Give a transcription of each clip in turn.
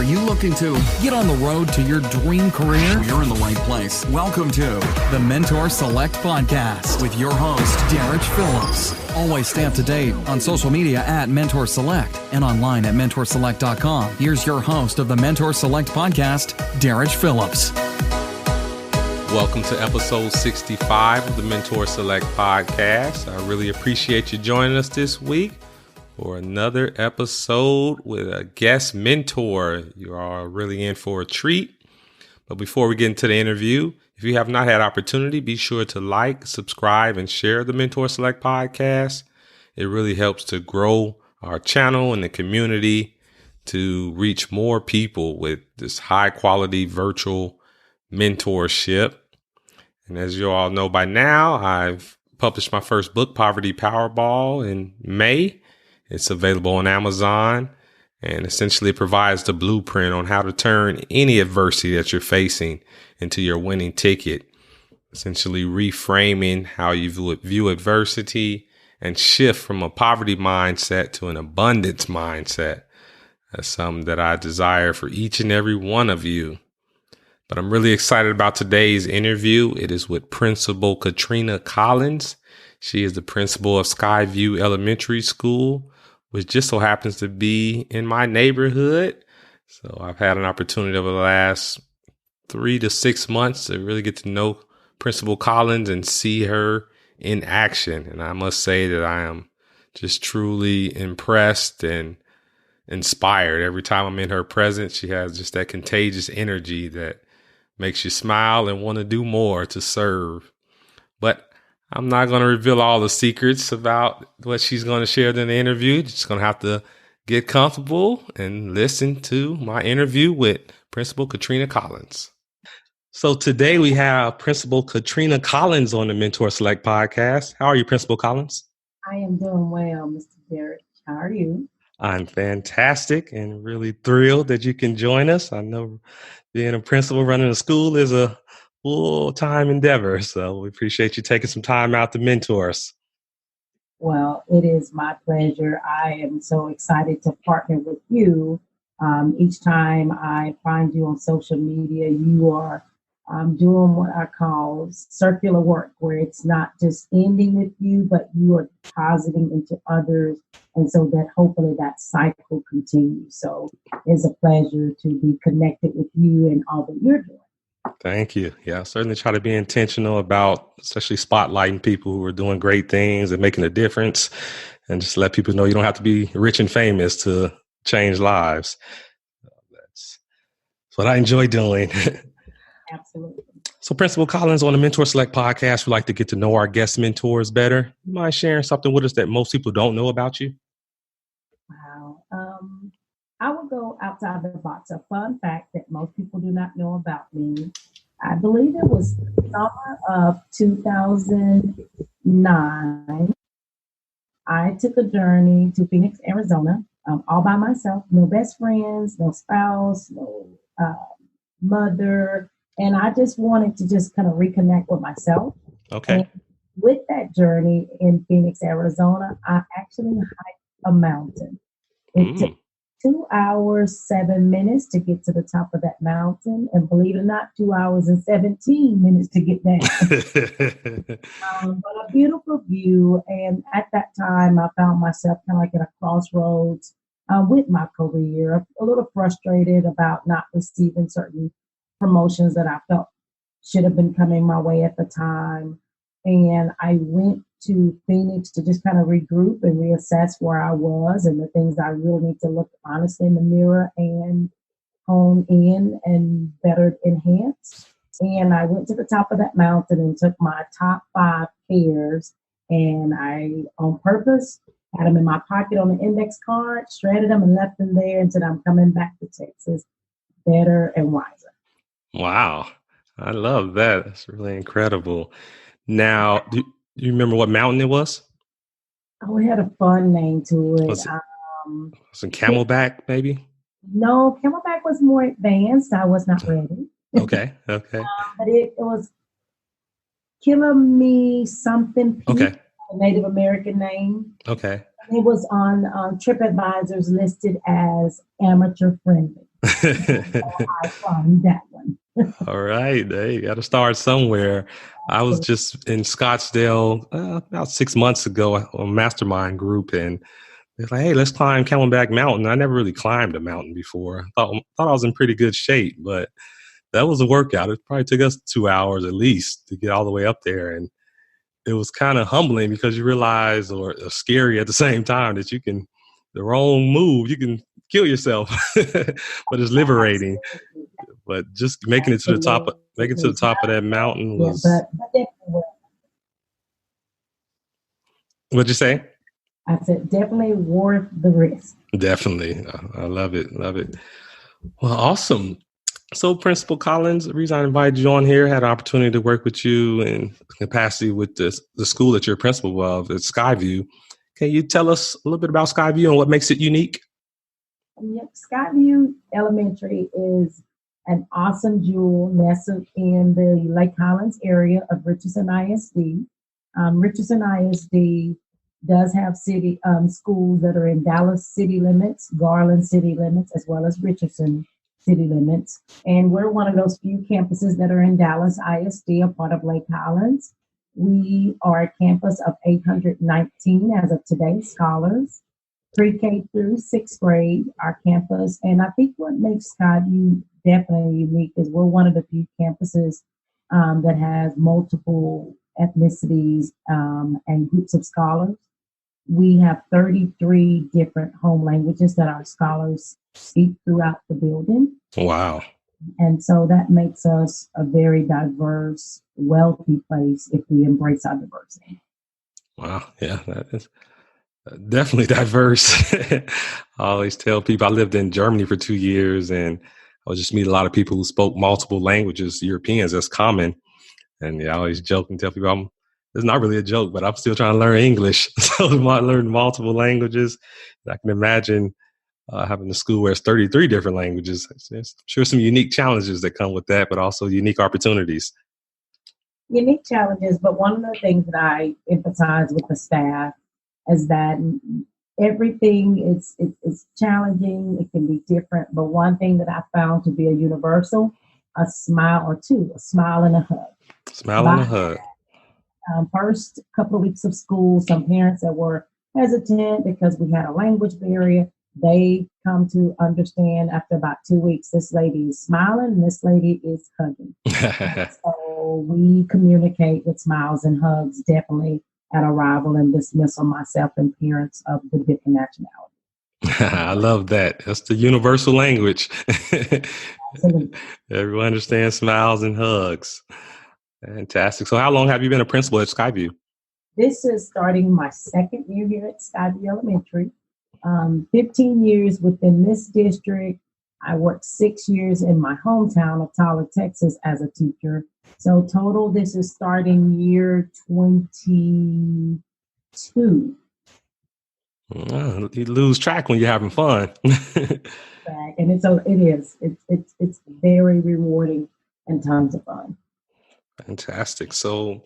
Are you looking to get on the road to your dream career? You're in the right place. Welcome to the Mentor Select Podcast with your host, Derek Phillips. Always stay up to date on social media at Mentor Select and online at mentorselect.com. Here's your host of the Mentor Select Podcast, Derek Phillips. Welcome to episode 65 of the Mentor Select Podcast. I really appreciate you joining us this week for another episode with a guest mentor. You are really in for a treat. But before we get into the interview, if you have not had opportunity, be sure to like, subscribe, and share the Mentor Select Podcast. It really helps to grow our channel and the community to reach more people with this high quality virtual mentorship. And as you all know by now, I've published my first book, Poverty Powerball, in May. It's available on Amazon and essentially provides the blueprint on how to turn any adversity that you're facing into your winning ticket, essentially reframing how you view adversity and shift from a poverty mindset to an abundance mindset. That's something that I desire for each and every one of you. But I'm really excited about today's interview. It is with Principal Katrina Collins. She is the principal of Skyview Elementary School, which just so happens to be in my neighborhood. So I've had an opportunity over the last 3 to 6 months to really get to know Principal Collins and see her in action. And I must say that I am just truly impressed and inspired. Every time I'm in her presence, she has just that contagious energy that makes you smile and want to do more to serve. But I'm not going to reveal all the secrets about what she's going to share in the interview. You're just going to have to get comfortable and listen to my interview with Principal Katrina Collins. So today we have Principal Katrina Collins on the Mentor Select Podcast. How are you, Principal Collins? I am doing well, Mr. Derek. How are you? I'm fantastic and really thrilled that you can join us. I know being a principal running a school is a full-time endeavor, so we appreciate you taking some time out to mentor us. Well, it is my pleasure. I am so excited to partner with you. Each time I find you on social media, you are doing what I call circular work, where it's not just ending with you, but you are depositing into others. And so that hopefully that cycle continues. So it's a pleasure to be connected with you and all that you're doing. Thank you. Yeah, I certainly try to be intentional about especially spotlighting people who are doing great things and making a difference, and just let people know you don't have to be rich and famous to change lives. That's what I enjoy doing. Absolutely. So Principal Collins, on the Mentor Select Podcast, we like to get to know our guest mentors better. You mind sharing something with us that most people don't know about you? Wow. I will go outside the box. A fun fact that most people do not know about me. I believe it was summer of 2009. I took a journey to Phoenix, Arizona, all by myself. No best friends, no spouse, no mother. And I just wanted to just kind of reconnect with myself. Okay. And with that journey in Phoenix, Arizona, I actually hiked a mountain. It took 2 hours, 7 minutes to get to the top of that mountain. And believe it or not, 2 hours and 17 minutes to get down. But a beautiful view. And at that time, I found myself kind of like at a crossroads with my career, a little frustrated about not receiving certain promotions that I felt should have been coming my way at the time. And I went to Phoenix to just kind of regroup and reassess where I was and the things I really need to look honestly in the mirror and hone in and better enhance. And I went to the top of that mountain and took my top 5 pairs, and I, on purpose, had them in my pocket on the index card, shredded them and left them there and said, I'm coming back to Texas better and wiser. Wow. I love that. That's really incredible. Now, do you remember what mountain it was? Oh, it had a fun name to it. Was it Camelback, maybe? No, Camelback was more advanced. I was not ready. Okay. But it was Killamee something Peak, Okay. a Native American name. Okay. It was on TripAdvisor's listed as amateur friendly. I climbed that one. All right. Hey, you got to start somewhere. I was So, just in Scottsdale about 6 months ago, a mastermind group, and they're like, "Hey, let's climb Camelback Mountain." I never really climbed a mountain before. Thought I was in pretty good shape, but that was a workout. It probably took us 2 hours at least to get all the way up there, and it was kind of humbling because you realize, or scary at the same time, that the wrong move, you can kill yourself, but it's liberating. absolutely, But just making it to the absolutely. top of that mountain Yeah, was, but definitely, what'd you say? I said definitely worth the risk. Definitely. I love it. Love it. Well, awesome. So, Principal Collins, the reason I invited you on here, had an opportunity to work with you in capacity with the school that you're principal of at Skyview. Can you tell us a little bit about Skyview and what makes it unique? Yep, Skyview Elementary is an awesome jewel nestled in the Lake Highlands area of Richardson ISD. Richardson ISD does have city schools that are in Dallas city limits, Garland city limits, as well as Richardson city limits. And we're one of those few campuses that are in Dallas ISD, a part of Lake Highlands. We are a campus of 819 as of today scholars, pre-K through sixth grade, our campus. And I think what makes Skyview definitely unique is we're one of the few campuses that has multiple ethnicities and groups of scholars. We have 33 different home languages that our scholars speak throughout the building. Wow. And so that makes us a very diverse, wealthy place if we embrace our diversity. Wow. Yeah, that is definitely diverse. I always tell people I lived in Germany for 2 years, and I would just meet a lot of people who spoke multiple languages, Europeans, that's common. And yeah, I always joke and tell people it's not really a joke, but I'm still trying to learn English. So I might learn multiple languages. I can imagine having a school where it's 33 different languages. There's sure some unique challenges that come with that, but also unique opportunities. Unique challenges, but one of the things that I emphasize with the staff is that everything is challenging. It can be different, but one thing that I found to be a universal, a smile or two, a smile and a hug. Smile and a By hug. first couple of weeks of school, some parents that were hesitant because we had a language barrier, they come to understand after about 2 weeks, this lady is smiling and this lady is hugging. So we communicate with smiles and hugs definitely at arrival and dismissal, myself and parents of the different nationalities. I love that. That's the universal language. Absolutely. Everyone understands smiles and hugs. Fantastic. So how long have you been a principal at Skyview? This is starting my second year here at Skyview Elementary. 15 years within this district. I worked 6 years in my hometown of Tyler, Texas as a teacher. So total, this is starting year 22. You lose track when you're having fun. And it's very rewarding and tons of fun. Fantastic. So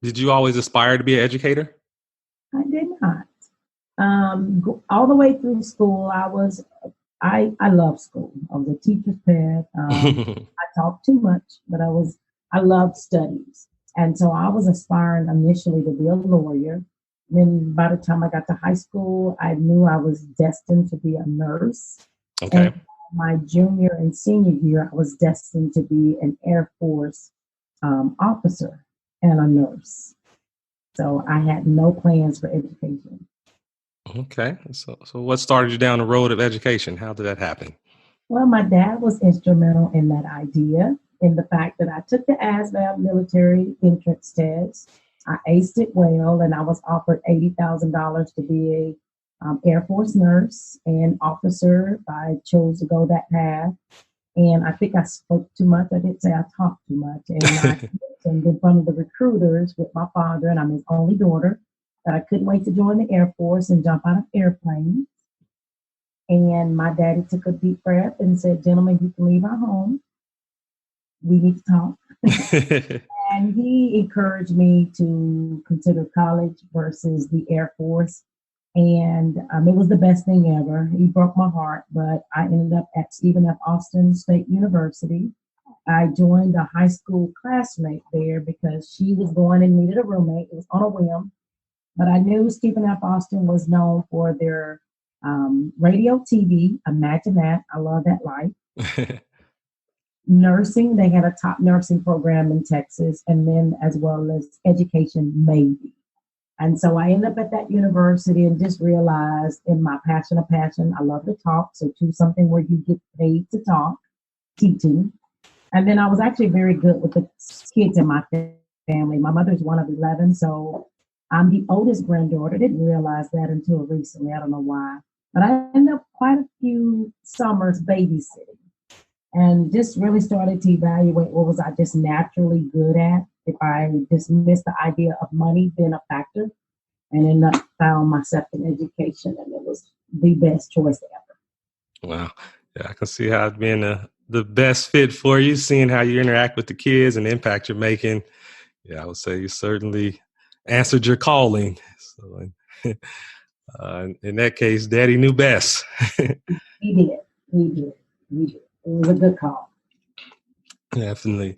did you always aspire to be an educator? I did not. All the way through school, I love school. I was a teacher's pet. I talked too much, but I loved studies. And so I was aspiring initially to be a lawyer. Then by the time I got to high school, I knew I was destined to be a nurse. Okay. And my junior and senior year, I was destined to be an Air Force officer and a nurse. So I had no plans for education. Okay. So what started you down the road of education? How did that happen? Well, my dad was instrumental in that idea, in the fact that I took the ASVAB military entrance test. I aced it well, and I was offered $80,000 to be a Air Force nurse and officer. I chose to go that path. And I think I spoke too much. I did say I talked too much. And I mentioned in front of the recruiters with my father, and I'm his only daughter, that I couldn't wait to join the Air Force and jump out of airplanes. And my daddy took a deep breath and said, "Gentlemen, you can leave our home. We need to talk." And he encouraged me to consider college versus the Air Force. And it was the best thing ever. He broke my heart, but I ended up at Stephen F. Austin State University. I joined a high school classmate there because she was going and needed a roommate. It was on a whim, but I knew Stephen F. Austin was known for their radio, TV. Imagine that. I love that life. Nursing, they had a top nursing program in Texas, and then as well as education, maybe. And so I ended up at that university and just realized in my passion, I love to talk. So choose something where you get paid to talk, teaching. And then I was actually very good with the kids in my family. My mother's one of 11, so I'm the oldest granddaughter. Didn't realize that until recently. I don't know why. But I ended up quite a few summers babysitting and just really started to evaluate what was I just naturally good at. If I dismissed the idea of money being a factor, and then I found myself in education, and it was the best choice ever. Wow. Yeah, I can see how it's been the best fit for you, seeing how you interact with the kids and the impact you're making. Yeah, I would say you certainly answered your calling. So in that case, Daddy knew best. He did. It was a good call. Definitely.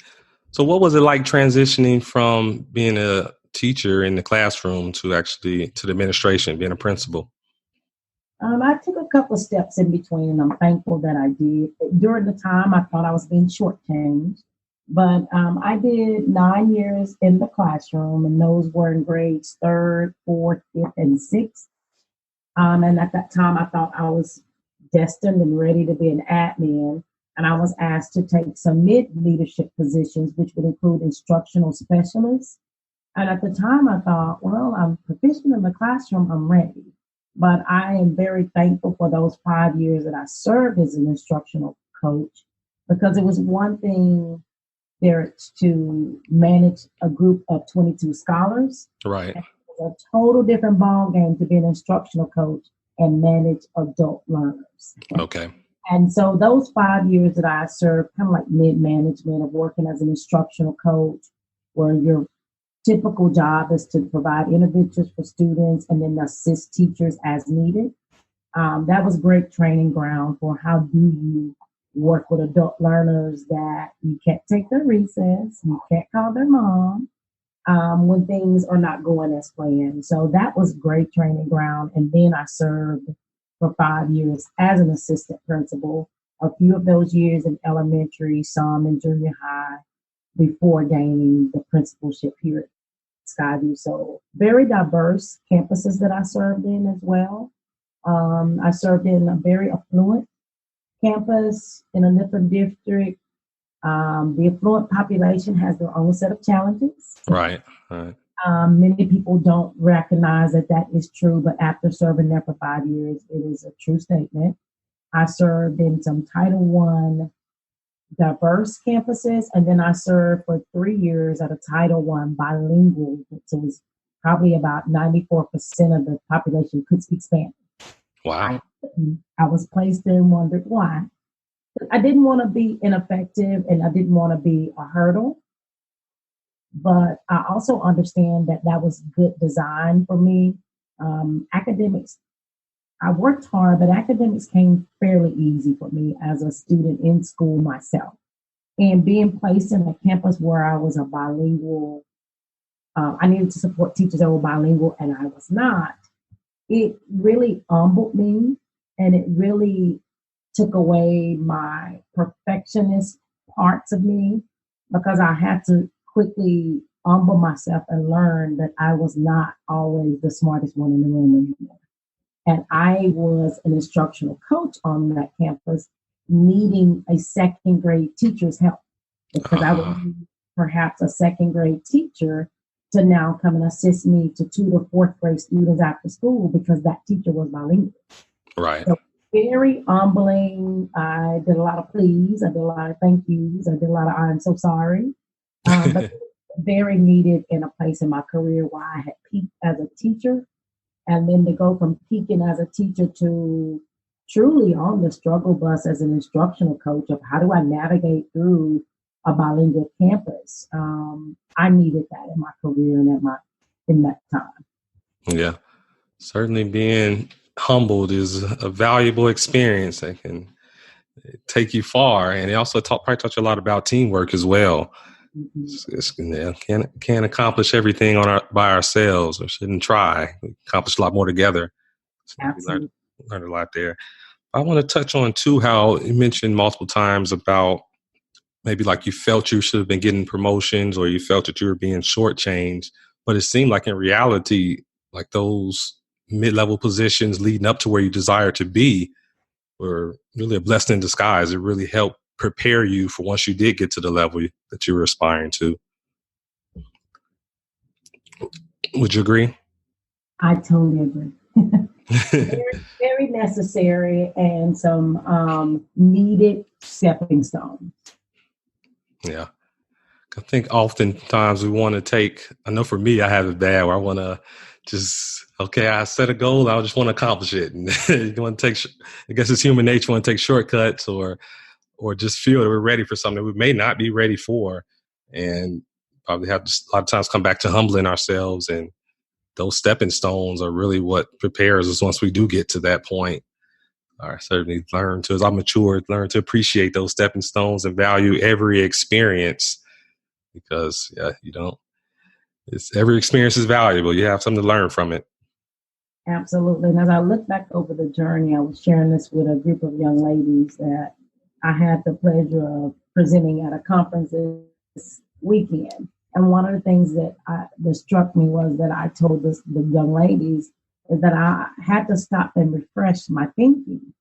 So what was it like transitioning from being a teacher in the classroom to the administration, being a principal? I took a couple of steps in between, and I'm thankful that I did. During the time, I thought I was being shortchanged, but I did 9 years in the classroom, and those were in grades 3rd, 4th, 5th, and 6th. And at that time, I thought I was destined and ready to be an admin. And I was asked to take some mid-leadership positions, which would include instructional specialists. And at the time, I thought, well, I'm proficient in the classroom, I'm ready. But I am very thankful for those 5 years that I served as an instructional coach, because it was one thing there to manage a group of 22 scholars. Right. It was a total different ball game to be an instructional coach and manage adult learners. Okay. And so those 5 years that I served, kind of like mid-management of working as an instructional coach, where your typical job is to provide interventions for students and then assist teachers as needed. That was great training ground for how do you work with adult learners that you can't take their recess, you can't call their mom when things are not going as planned. So that was great training ground. And then I served for 5 years as an assistant principal, a few of those years in elementary, some in junior high, before gaining the principalship here at Skyview. So very diverse campuses that I served in as well. I served in a very affluent campus in a different district. The affluent population has their own set of challenges. Right. Many people don't recognize that that is true, but after serving there for 5 years, it is a true statement. I served in some Title I diverse campuses, and then I served for 3 years at a Title I bilingual, so it was probably about 94% of the population could speak Spanish. Wow. I was placed there and wondered why. I didn't want to be ineffective, and I didn't want to be a hurdle. But I also understand that that was good design for me. Academics, I worked hard, but academics came fairly easy for me as a student in school myself. And being placed in a campus where I was a bilingual, I needed to support teachers that were bilingual, and I was not. It really humbled me, and it really took away my perfectionist parts of me, because I had to quickly humble myself and learn that I was not always the smartest one in the room anymore. And I was an instructional coach on that campus, needing a second grade teacher's help, because I would need perhaps a second grade teacher to now come and assist me to tutor 4th grade students after school, because that teacher was bilingual. Right. So very humbling. I did a lot of please. I did a lot of thank yous. I did a lot of I'm so sorry. But very needed in a place in my career where I had peaked as a teacher. And then to go from peaking as a teacher to truly on the struggle bus as an instructional coach of how do I navigate through a bilingual campus. I needed that in my career and in that time. Yeah. Certainly being humbled is a valuable experience that can take you far. And it also probably taught you a lot about teamwork as well. Mhm. Can't accomplish everything by ourselves, or shouldn't try. We accomplish a lot more together. So we Absolutely. learned a lot there. I want to touch on too how you mentioned multiple times about maybe like you felt you should have been getting promotions, or you felt that you were being shortchanged, but it seemed like in reality, like those mid-level positions leading up to where you desire to be were really a blessing in disguise. It really helped prepare you for once you did get to the level that you were aspiring to. Would you agree? I totally agree. Very necessary and some needed stepping stones. Yeah. I think oftentimes we want to I know for me, I have it bad where I want to okay, I set a goal, I just want to accomplish it. And you want to I guess it's human nature, want to take shortcuts or just feel that we're ready for something we may not be ready for. And probably have to a lot of times come back to humbling ourselves. And those stepping stones are really what prepares us once we do get to that point. I certainly as I matured, learn to appreciate those stepping stones and value every experience because every experience is valuable. You have something to learn from it. Absolutely. And as I look back over the journey, I was sharing this with a group of young ladies that I had the pleasure of presenting at a conference this weekend. And one of the things that struck me was that I told the young ladies is that I had to stop and refresh my thinking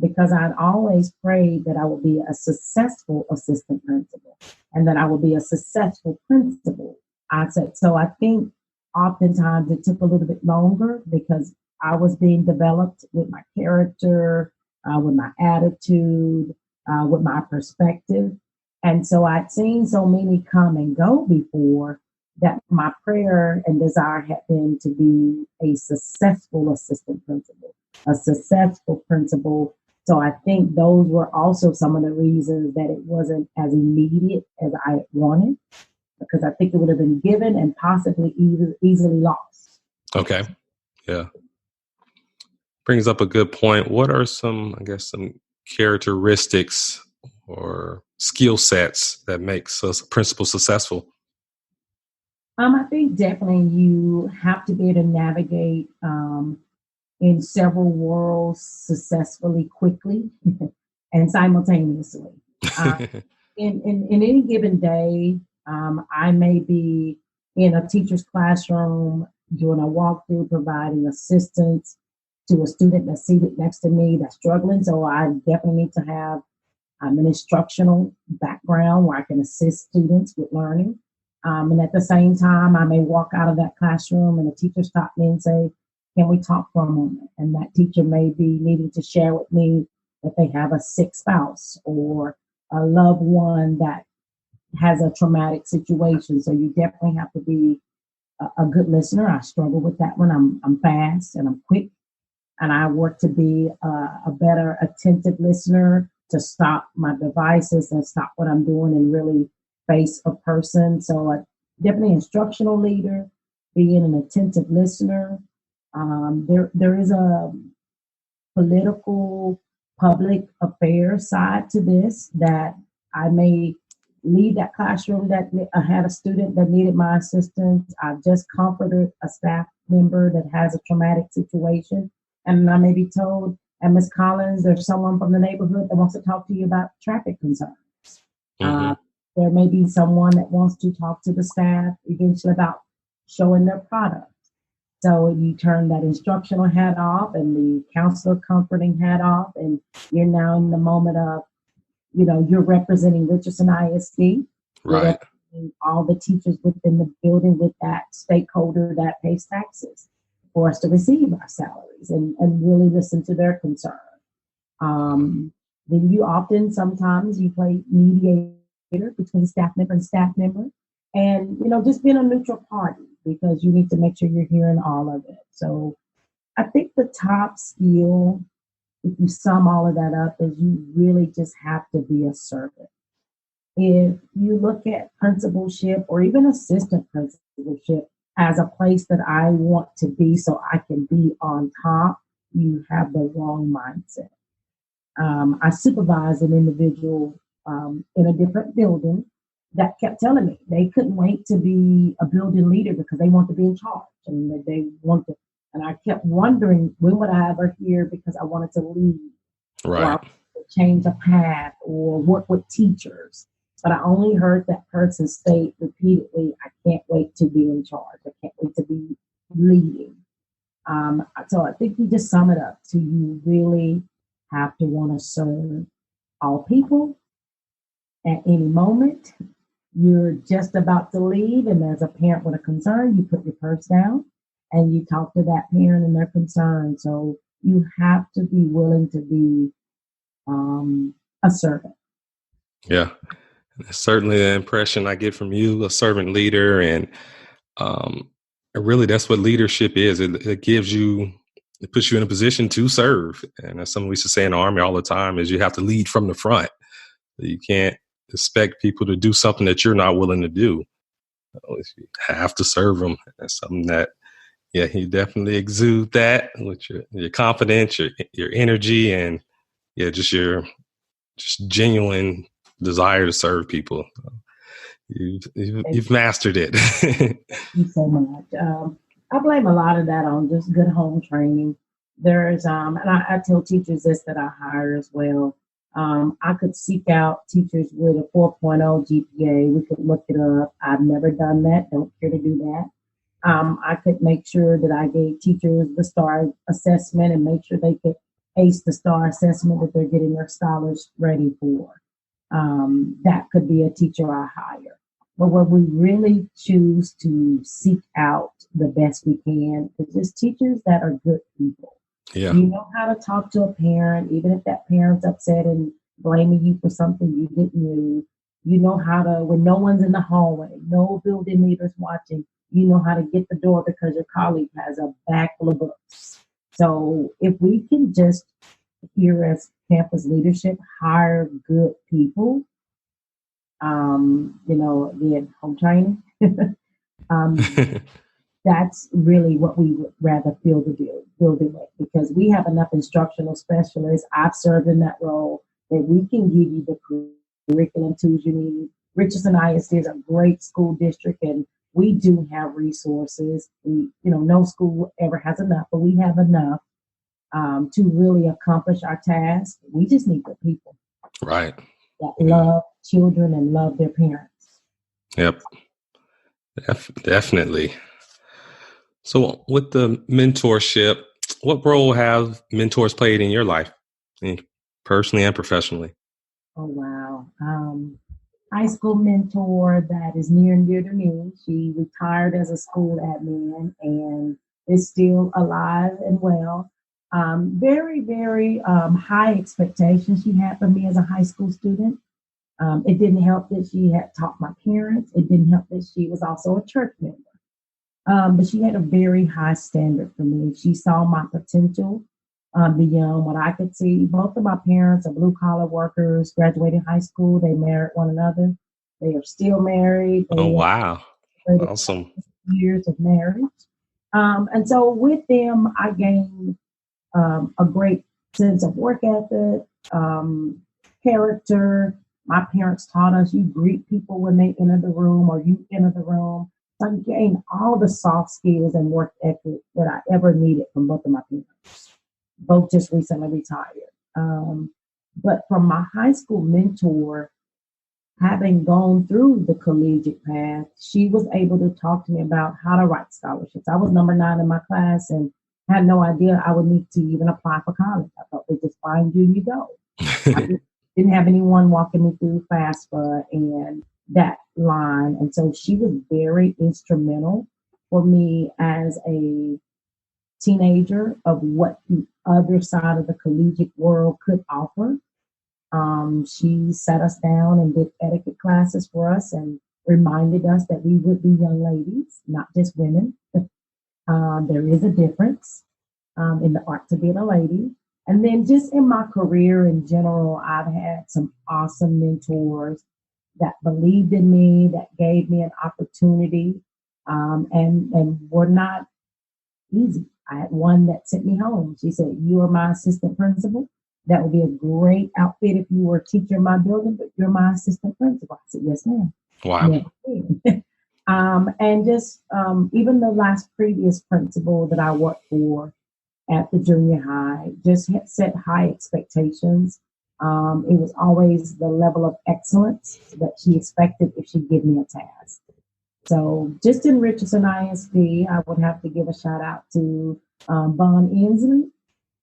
because I'd always prayed that I would be a successful assistant principal and that I would be a successful principal. I said, so I think oftentimes it took a little bit longer because I was being developed with my character, with my attitude, with my perspective. And so I'd seen so many come and go before that my prayer and desire had been to be a successful assistant principal, a successful principal. So I think those were also some of the reasons that it wasn't as immediate as I wanted, because I think it would have been given and possibly easily lost. Okay. Yeah. Brings up a good point. What are some characteristics or skill sets that makes a principal successful? I think definitely you have to be able to navigate in several worlds successfully, quickly, and simultaneously. Uh, in any given day, I may be in a teacher's classroom doing a walkthrough, providing assistance to a student that's seated next to me that's struggling. So I definitely need to have an instructional background where I can assist students with learning. And at the same time, I may walk out of that classroom and a teacher stop me and say, can we talk for a moment? And that teacher may be needing to share with me that they have a sick spouse or a loved one that has a traumatic situation. So you definitely have to be a good listener. I struggle with that one. I'm fast and I'm quick, and I work to be a better attentive listener, to stop my devices and stop what I'm doing and really face a person. So definitely instructional leader, being an attentive listener. There is a political public affairs side to this that I may leave that classroom that I had a student that needed my assistance. I've just comforted a staff member that has a traumatic situation, and I may be told, and Ms. Collins, there's someone from the neighborhood that wants to talk to you about traffic concerns. Mm-hmm. There may be someone that wants to talk to the staff eventually about showing their product. So you turn that instructional hat off and the counselor comforting hat off, and you're now in the moment of, you're representing Richardson ISD. You're Right. representing all the teachers within the building with that stakeholder that pays taxes for us to receive our salaries and really listen to their concern. Then sometimes you play mediator between staff member and staff member, and just being a neutral party because you need to make sure you're hearing all of it. So I think the top skill, if you sum all of that up, is you really just have to be a servant. If you look at principalship or even assistant principalship, as a place that I want to be so I can be on top, you have the wrong mindset. I supervised an individual in a different building that kept telling me they couldn't wait to be a building leader because they want to be in charge and that they want to. And I kept wondering, when would I ever hear, because I wanted to lead or I Right. wanted to change a path or work with teachers. But I only heard that person state repeatedly, I can't wait to be in charge. I can't wait to be leading. So I think we just sum it up to, you really have to want to serve all people at any moment. You're just about to leave, and as a parent with a concern, you put your purse down and you talk to that parent and their concern. So you have to be willing to be a servant. Yeah. That's certainly the impression I get from you, a servant leader. Um, and really, that's what leadership is. It gives you, it puts you in a position to serve. And that's something we used to say in the Army all the time, is you have to lead from the front. You can't expect people to do something that you're not willing to do. You have to serve them. That's something that, yeah, you definitely exude that with your confidence, your energy, and yeah, just genuine desire to serve people. You've mastered it. Thank you so much. I blame a lot of that on just good home training. There's, and I tell teachers this that I hire as well. I could seek out teachers with a 4.0 GPA. We could look it up. I've never done that. Don't care to do that. I could make sure that I gave teachers the STAR assessment and make sure they could ace the STAR assessment that they're getting their scholars ready for. That could be a teacher I hire. But what we really choose to seek out the best we can is just teachers that are good people. Yeah. You know how to talk to a parent, even if that parent's upset and blaming you for something you didn't do. You know how to, when no one's in the hallway, no building leaders watching, you know how to get the door because your colleague has a bag full of books. So if we can just, here as campus leadership, hire good people, again, home training, that's really what we would rather fill the building with, because we have enough instructional specialists. I've served in that role, that we can give you the curriculum tools you need. Richardson ISD is a great school district, and we do have resources. No school ever has enough, but we have enough to really accomplish our task. We just need the people. Right. That love children and love their parents. Yep. Definitely. So with the mentorship, what role have mentors played in your life, personally and professionally? Oh, wow. High school mentor that is near and dear to me. She retired as a school admin and is still alive and well. Very, very high expectations she had for me as a high school student. It didn't help that she had taught my parents. It didn't help that she was also a church member. But she had a very high standard for me. She saw my potential beyond what I could see. Both of my parents are blue collar workers, graduated high school. They married one another. They are still married. Oh, wow. Awesome. Years of marriage. And so with them, I gained a great sense of work ethic, character. My parents taught us you greet people when they enter the room or you enter the room. So I gained all the soft skills and work ethic that I ever needed from both of my parents. Both just recently retired. But from my high school mentor, having gone through the collegiate path, she was able to talk to me about how to write scholarships. I was number 9 in my class and had no idea I would need to even apply for college. I thought they just find you and you go. I didn't have anyone walking me through FAFSA and that line. And so she was very instrumental for me as a teenager of what the other side of the collegiate world could offer. She sat us down and did etiquette classes for us and reminded us that we would be young ladies, not just women. There is a difference in the art to being a lady. And then just in my career in general, I've had some awesome mentors that believed in me, that gave me an opportunity and were not easy. I had one that sent me home. She said, "You are my assistant principal. That would be a great outfit if you were a teacher in my building, but you're my assistant principal." I said, "Yes, ma'am." Wow. Never did. And just even the last previous principal that I worked for at the junior high just set high expectations. It was always the level of excellence that she expected if she gave me a task. So just in Richardson ISD, I would have to give a shout out to Bon Inslee.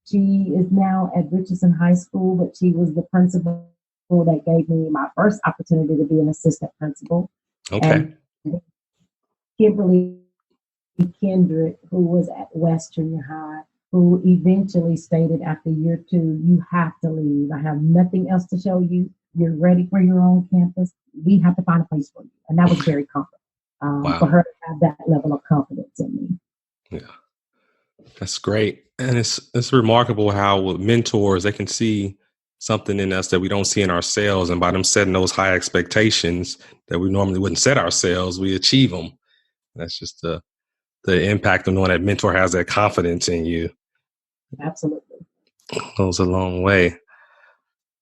She is now at Richardson High School, but she was the principal that gave me my first opportunity to be an assistant principal. Okay. And Kimberly Kendrick, who was at West Junior High, who eventually stated after year 2, "You have to leave. I have nothing else to show you. You're ready for your own campus. We have to find a place for you." And that was very comforting for her to have that level of confidence in me. Yeah, that's great. And it's remarkable how with mentors, they can see something in us that we don't see in ourselves. And by them setting those high expectations that we normally wouldn't set ourselves, we achieve them. That's just the impact of knowing that mentor has that confidence in you. Absolutely. Goes a long way.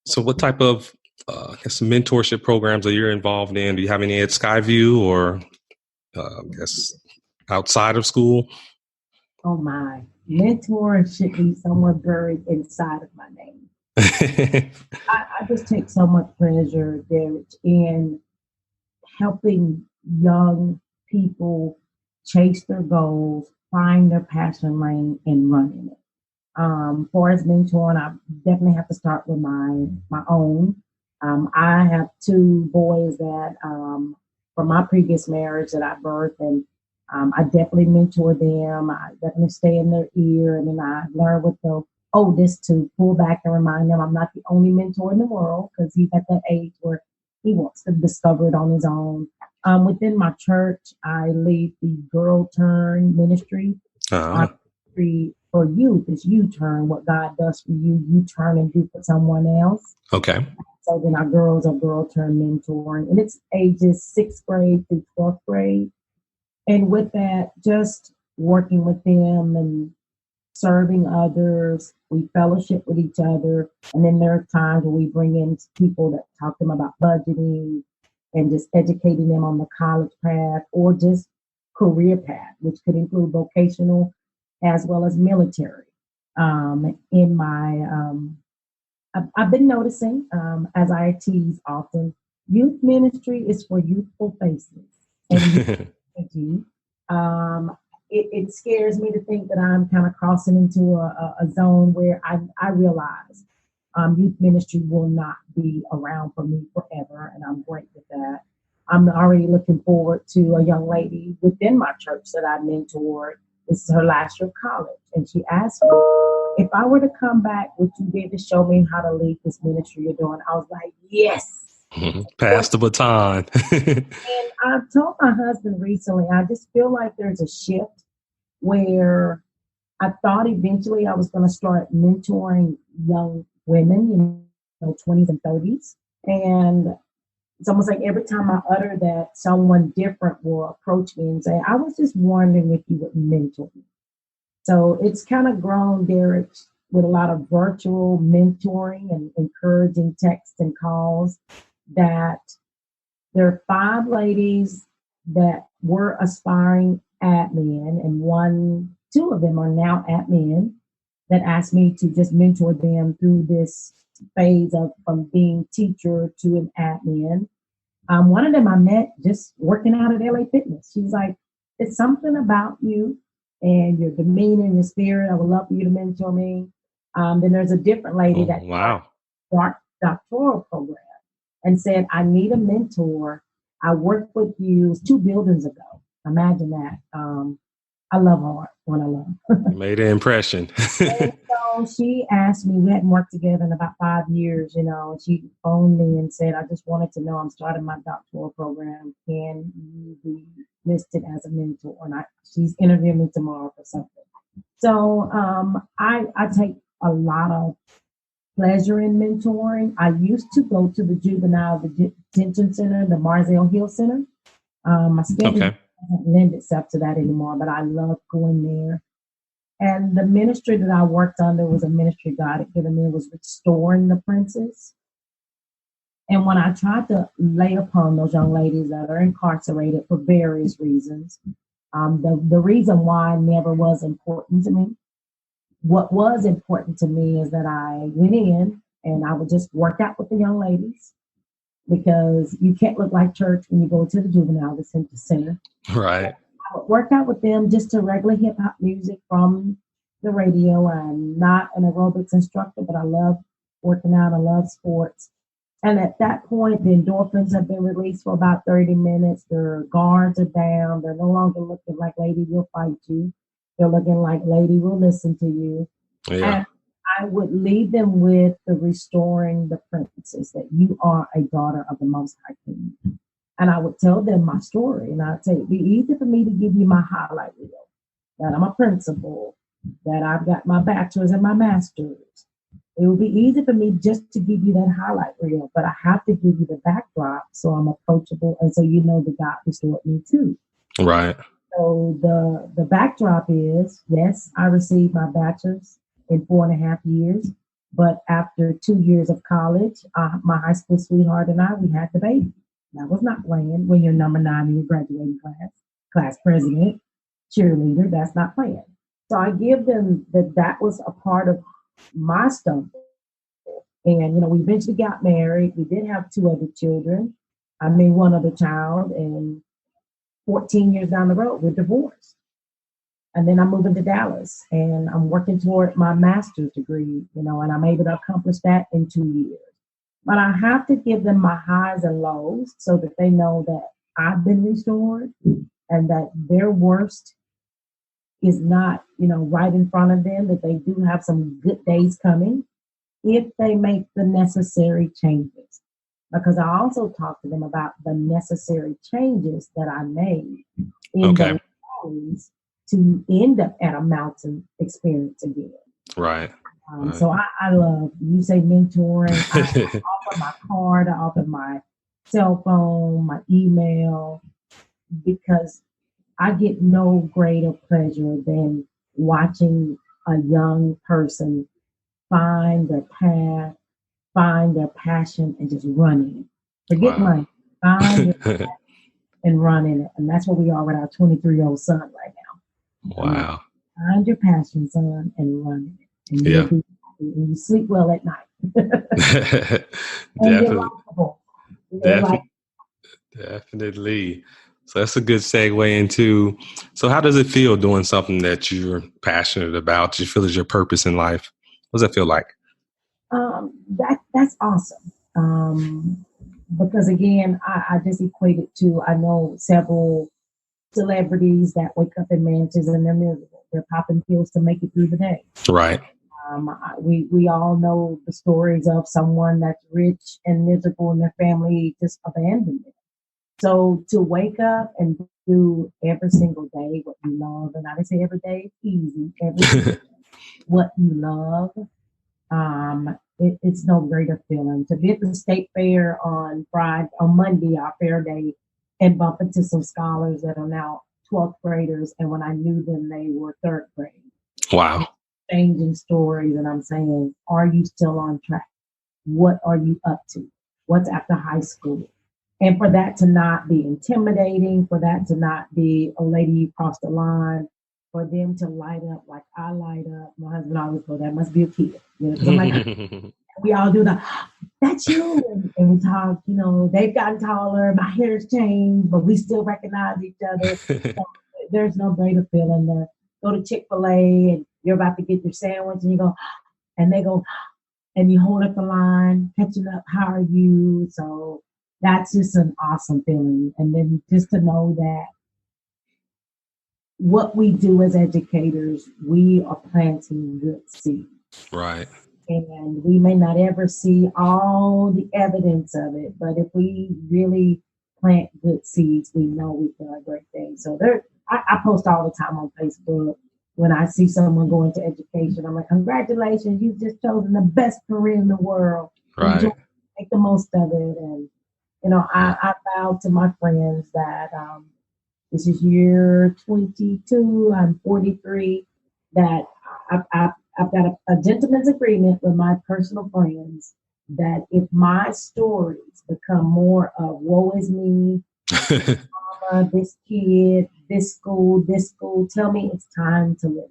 So what type of mentorship programs are you involved in? Do you have any at Skyview or outside of school? Oh my, mentor should be somewhere buried inside of my name. I just take so much pleasure, Derek, in helping young people chase their goals, find their passion lane, and run in it. For as mentoring, I definitely have to start with my own. I have 2 boys that from my previous marriage that I birthed, and I definitely mentor them. I definitely stay in their ear, and then I learn with the oldest to pull back and remind them I'm not the only mentor in the world, because he's at that age where he wants to discover it on his own. Within my church, I lead the Girl Turn ministry. For youth is you turn. What God does for you, you turn and do for someone else. Okay. So then our girls are Girl Turn mentoring, and it's ages 6th grade through 12th grade. And with that, just working with them and serving others, we fellowship with each other. And then there are times when we bring in people that talk to them about budgeting and just educating them on the college path or just career path, which could include vocational as well as military. I've been noticing, as I tease often, youth ministry is for youthful faces. And it scares me to think that I'm kind of crossing into a zone where I realize youth ministry will not be around for me forever, and I'm great with that. I'm already looking forward to a young lady within my church that I mentored. This is her last year of college, and she asked me, if I were to come back, would you be able to show me how to lead this ministry you're doing? I was like, yes. Pass the baton. And I told my husband recently, I just feel like there's a shift where I thought eventually I was going to start mentoring young women, 20s and 30s. And it's almost like every time I utter that, someone different will approach me and say, "I was just wondering if you would mentor me." So it's kind of grown, Derek, with a lot of virtual mentoring and encouraging texts and calls, that there are 5 ladies that were aspiring admin, and 2 of them are now admin, that asked me to just mentor them through this phase of from being teacher to an admin. One of them I met just working out at LA Fitness. She's like, "It's something about you and your demeanor and your spirit. I would love for you to mentor me." Then there's a different lady that doctoral program and said, "I need a mentor. I worked with you." It was 2 buildings ago. Imagine that. I love hard when I love. Made an impression. And so she asked me, we hadn't worked together in about 5 years, and she phoned me and said, "I just wanted to know, I'm starting my doctoral program. Can you be listed as a mentor?" And she's interviewing me tomorrow for something. So I take a lot of pleasure in mentoring. I used to go to the juvenile detention center, the Marzell Hill Center. I spent doesn't lend itself to that anymore, but I love going there. And the ministry that I worked under was a ministry God had given me, was restoring the princes. And when I tried to lay upon those young ladies that are incarcerated for various reasons, the reason why never was important to me. What was important to me is that I went in and I would just work out with the young ladies, because you can't look like church when you go to the juvenile detention center. Right. I would work out with them just to regular hip hop music from the radio. I'm not an aerobics instructor, but I love working out. I love sports. And at that point, the endorphins have been released for about 30 minutes. Their guards are down. They're no longer looking like lady will fight you. They're looking like lady will listen to you. Yeah. And I would lead them with the restoring the princess, that you are a daughter of the Most High King. And I would tell them my story. And I'd say, it'd be easy for me to give you my highlight reel, that I'm a principal, that I've got my bachelor's and my master's. It would be easy for me just to give you that highlight reel, but I have to give you the backdrop so I'm approachable and so you know that God restored me too. Right. So the backdrop is, yes, I received my bachelor's in 4.5 years, but after 2 years of college, my high school sweetheart and I, we had the baby. That was not playing when you're number 9 in your graduating class president, cheerleader. That's not playing. So I give them that was a part of my stuff. And, we eventually got married. We did have 2 other children. I made 1 other child, and 14 years down the road, we're divorced. And then I'm moving to Dallas, and I'm working toward my master's degree, and I'm able to accomplish that in 2 years. But I have to give them my highs and lows so that they know that I've been restored and that their worst is not, right in front of them, that they do have some good days coming if they make the necessary changes. Because I also talk to them about the necessary changes that I made in those stories to end up at a mountain experience again. Right. So I love, you say mentoring, I offer my card, I offer my cell phone, my email, because I get no greater pleasure than watching a young person find their path, find their passion, and just running it. Forget money, find your passion and run in it. And that's what we are with our 23-year-old son right now. Wow. Find your passion, son, and run in it. And you'll be happy, and you sleep well at night. Definitely. So that's a good segue into, so how does it feel doing something that you're passionate about, you feel is your purpose in life? What does that feel like? That's awesome. Because again, I just equate it to, I know several celebrities that wake up in mansions and they're miserable. They're popping pills to make it through the day. Right. We all know the stories of someone that's rich and miserable and their family just abandoned them. So to wake up and do every single day what you love, and I didn't say every day, it's easy, every day, what you love, it's no greater feeling. To be at the state fair on Monday, our fair day, and bump into some scholars that are now 12th graders, and when I knew them, they were 3rd grade. Wow. Changing stories, and I'm saying, are you still on track? What are you up to? What's after high school? And for that to not be intimidating, for that to not be a lady you crossed the line, for them to light up like I light up. My husband always goes, that must be a kid. I'm like, we all do that's you. And we talk, they've gotten taller, my hair's changed, but we still recognize each other. So there's no greater feeling to go to Chick-fil-A and you're about to get your sandwich and you go, and they go, and you hold up the line, catching up, how are you? So that's just an awesome feeling. And then just to know that what we do as educators, we are planting good seeds. Right. And we may not ever see all the evidence of it, but if we really plant good seeds, we know we've done a great thing. So I post all the time on Facebook. When I see someone go into education, I'm like, congratulations, you've just chosen the best career in the world. Right. Make the most of it. And, I vow to my friends that this is year 22, I'm 43, that I've got a gentleman's agreement with my personal friends that if my stories become more of woe is me, mama, this kid, this school, tell me it's time to leave.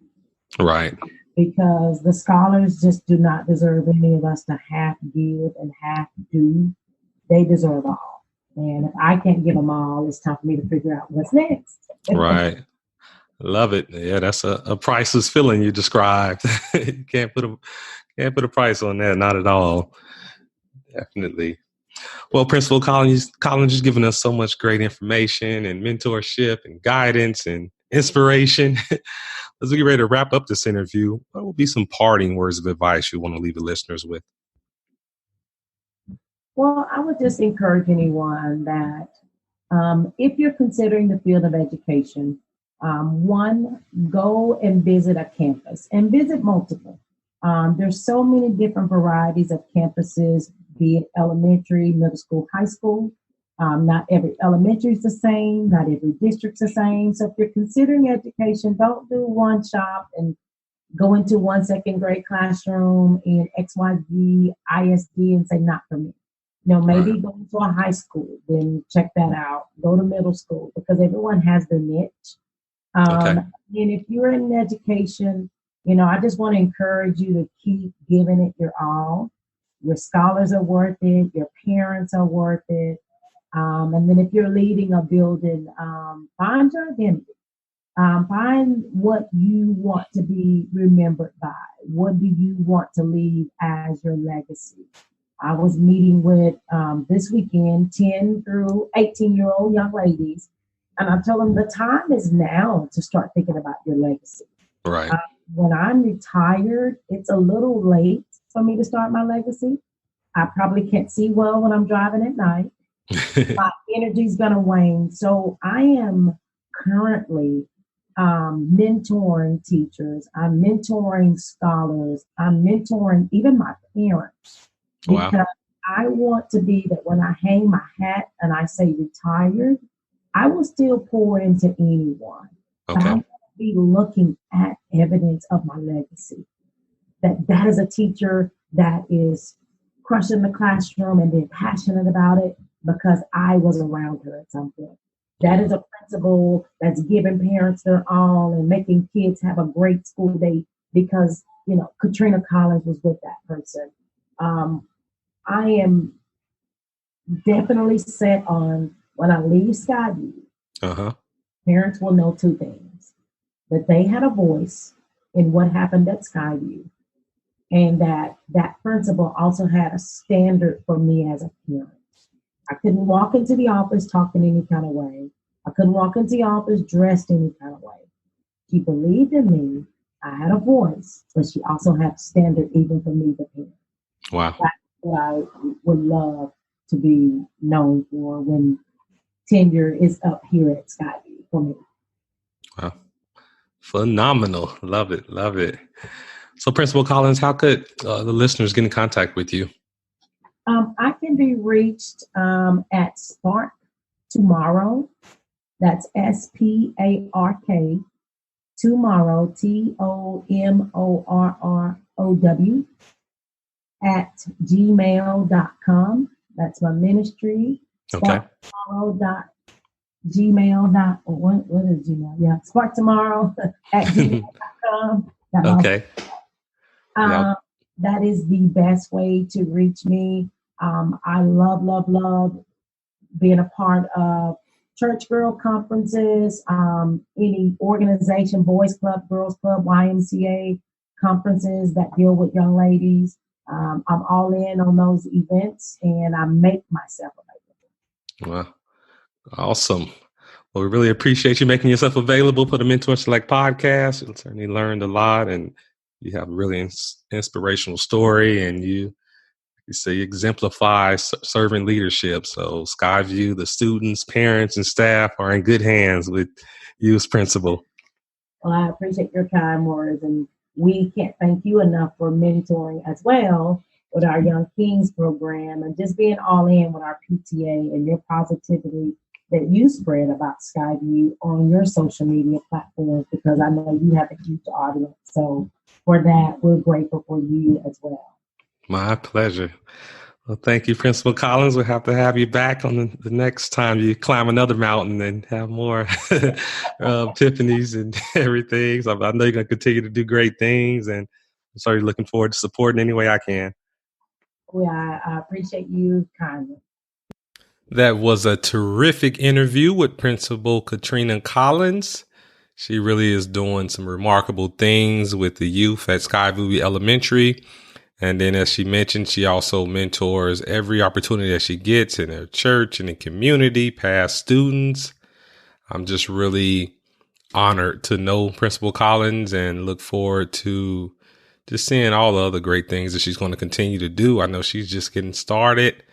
Right. Because the scholars just do not deserve any of us to half give and half do. They deserve all. And if I can't give them all, it's time for me to figure out what's next. Right. Love it. Yeah, that's a priceless feeling you described. You can't put a price on that, not at all. Definitely. Well, Principal Collins has given us so much great information and mentorship and guidance and inspiration. As we get ready to wrap up this interview, what will be some parting words of advice you want to leave the listeners with? Well, I would just encourage anyone that if you're considering the field of education, one, go and visit a campus and visit multiple. There's so many different varieties of campuses, be it elementary, middle school, high school. Not every elementary is the same. Not every district's the same. So if you're considering education, don't do one shop and go into one second grade classroom in XYZ ISD and say, not for me. Maybe Right. go to a high school, then check that out. Go to middle school because everyone has their niche. Okay. And if you're in education, I just want to encourage you to keep giving it your all. Your scholars are worth it. Your parents are worth it. And then if you're leading a building, find your identity. Find what you want to be remembered by. What do you want to leave as your legacy? I was meeting with this weekend 10 through 18-year-old young ladies, and I told them the time is now to start thinking about your legacy. Right. When I'm retired, it's a little late for me to start my legacy. I probably can't see well when I'm driving at night. My energy's going to wane. So I am currently mentoring teachers. I'm mentoring scholars. I'm mentoring even my parents. Wow. Because I want to be that when I hang my hat and I say retired, I will still pour into anyone. But I Okay. want to be looking at evidence of my legacy. That is a teacher that is crushing the classroom and being passionate about it because I was around her at some point. That is a principal that's giving parents their all and making kids have a great school day because, Katrina Collins was with that person. I am definitely set on when I leave Skyview, Uh-huh. parents will know two things: that they had a voice in what happened at Skyview, and that principal also had a standard for me as a parent. I couldn't walk into the office talking any kind of way. I couldn't walk into the office dressed any kind of way. She believed in me. I had a voice, but she also had a standard even for me, the parent. Wow. That's what I would love to be known for when tenure is up here at Skyview for me. Wow. Phenomenal. Love it. Love it. So, Principal Collins, how could the listeners get in contact with you? I can be reached at Spark Tomorrow. That's SPARK Tomorrow, TOMORROW at gmail.com. That's my ministry. Okay. Sparktomorrow.gmail. What is Gmail? Yeah, Sparktomorrow at gmail.com. Okay. That is the best way to reach me. I love being a part of church girl conferences, any organization, boys club, girls club, YMCA conferences that deal with young ladies. I'm all in on those events and I make myself available. Wow. Awesome. Well, we really appreciate you making yourself available for the Mentor Select podcast. We certainly learned a lot, and you have a really inspirational story, and you say exemplify servant leadership. So Skyview, the students, parents, and staff are in good hands with you as principal. Well, I appreciate your kind words, and we can't thank you enough for mentoring as well with our Young Kings program and just being all in with our PTA and your positivity that you spread about Skyview on your social media platforms, because I know you have a huge audience. So for that, we're grateful for you as well. My pleasure. Well, thank you, Principal Collins. We'll have to have you back on the next time you climb another mountain and have more epiphanies and everything. So I know you're going to continue to do great things, and I'm certainly looking forward to supporting any way I can. Well, I appreciate you kindly. That was a terrific interview with Principal Katrina Collins. She really is doing some remarkable things with the youth at Skyview Elementary. And then, as she mentioned, she also mentors every opportunity that she gets in her church and the community, past students. I'm just really honored to know Principal Collins and look forward to just seeing all the other great things that she's going to continue to do. I know she's just getting started.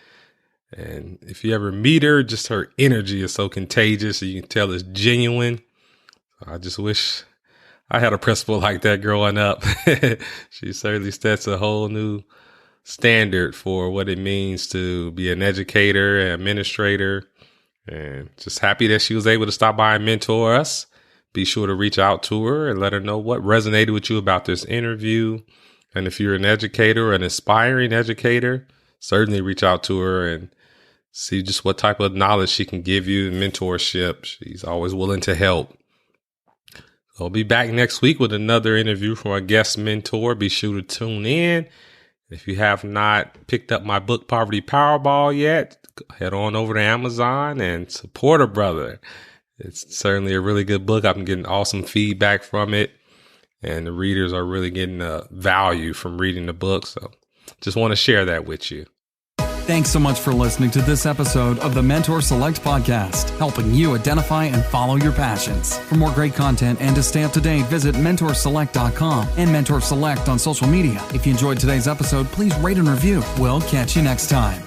And if you ever meet her, just her energy is so contagious. So you can tell it's genuine. I just wish I had a principal like that growing up. She certainly sets a whole new standard for what it means to be an educator and administrator. And just happy that she was able to stop by and mentor us. Be sure to reach out to her and let her know what resonated with you about this interview. And if you're an educator or an aspiring educator, certainly reach out to her and see just what type of knowledge she can give you in mentorship. She's always willing to help. I'll be back next week with another interview from our guest mentor. Be sure to tune in. If you have not picked up my book, Poverty Powerball, yet, head on over to Amazon and support a brother. It's certainly a really good book. I've been getting awesome feedback from it, and the readers are really getting value from reading the book. So just want to share that with you. Thanks so much for listening to this episode of the Mentor Select podcast, helping you identify and follow your passions. For more great content and to stay up to date, visit mentorselect.com and Mentor Select on social media. If you enjoyed today's episode, please rate and review. We'll catch you next time.